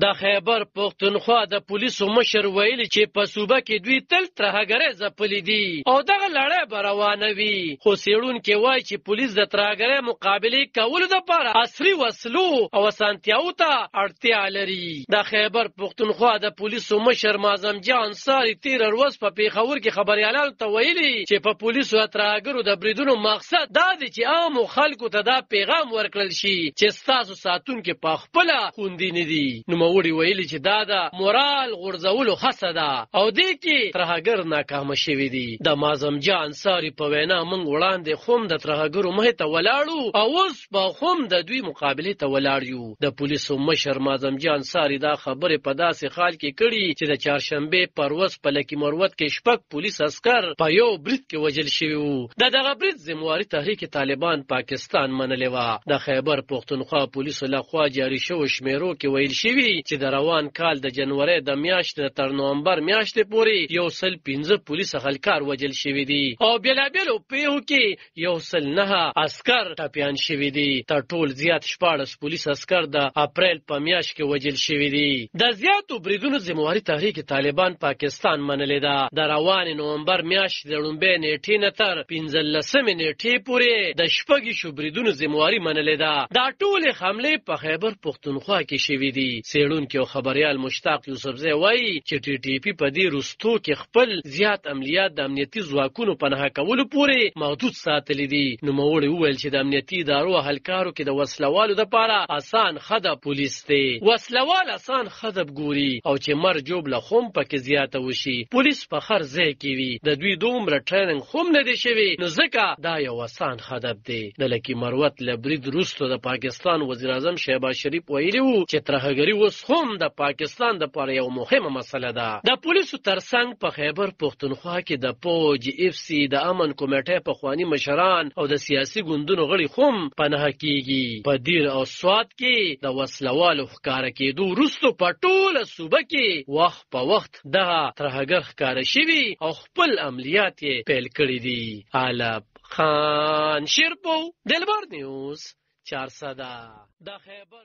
د خیبر پښتونخوا د پولیسو مشر ویلي چې په صوبه کې دوی تل ترهګرۍ ځپلي دي او دغه لړۍ به روانه وي، خو څېړونکي وایي چې پولیس د ترهګرۍ مقابلې کولو دپاره عصري وسلو او اسانتیاوو ته اړتیا لري. د خیبر پښتونخوا د پولیسو مشر معظم جان انصاري تېره ورځ په پېښور کې خبریالانو ته ویلي چې په پولیسو د ترهګرو د بریدونو مقصد دا دی چې عامو خلکو ته دا پیغام ورکړل شي چې ستاسو ساتونکي په خپله خوندي نه دي. نوموړي ویلي چې دا د مورال غورځولو هڅه ده او دې کې ترهګر ناکامه شوي دي. د معظم جان انصاري په وینا موږ وړاندې خوم د ترهګرو مخې ته ولاړو او اوس په خوم د دوی مقابلې ته ولاړ یو. د پولیسو مشر معظم جان انصاري دا خبرې په داسې حال کې کړي چې د چهارشنبې پر ورځ په لکي مروت کې 6 پولیس عسکر په یو برید کې وژل شوي وو. دغه برید ذمہواري تحریک طالبان پاکستان منلې وه. د خیبر پښتونخوا پولیسو لخوا جاري شوو شمیرو کې ویل شوي چې د روان کال د جنوري د میاشتې تر نومبر میاشتې پورې 115 پولیس خلکار وژل شوي دي او بېلابېلو پیښو کې 109 عسکر ټپیان شوي دي. تر ټول زیات 14 پولیس عسکر د اپریل په میاشت کې وژل شوي دي. د زیاتو بریدونو ذمہواري تحریک طالبان پاکستان منلې ده. د روان نومبر میاشتې د لومبۍ نیټې نه تر 15 نیټې پورې د 6 بریدونو ذمہواري منلې ده. دا ټولې حملې په خیبر پښتونخوا کې شوي دي. څېړونکي او خبریال مشتاق یوسفزی وایي چې ټي ټي پي په دې وروستو کې خپل زیات عملیات د امنیتي ځواکونو په نښه کولو پورې محدود ساتلي دي. نوموړي وویل چې د امنیتي ادارو اهلکارو کې د وسلوالو دپاره اسان خدب پولیس دی. وسلوال اسان خدب ګوري او چې مرګ جوړه خوم پکې زیاته وشي پولیس په هر ځای کې وي. د دوی دومره ټریننګ خوم نه دی شوی نو ځکه دا یو اسان خدب دی. د لکي مروت له برید وروسته د پاکستان وزیر اعظم شهباز شریف ویلي وو چې ترهګري اوس هم د پاکستان دپاره یو مهمه مسله ده. د پولیسو ترڅنګ په خیبر پښتونخوا کې د پوج اف سی د امن کمیټې پخواني مشران او د سیاسي ګوندونو غړي هم پناه کیږي. په دیر او سوات کې د وسلوالو ښکاره کېدو وروسته په ټوله صوبه کې وخت په وخت دغه ترهګر ښکاره شوي او خپل عملیات یې پیل کړي دي. علب خان شیرپو دلبر نیوز 400 د خیبر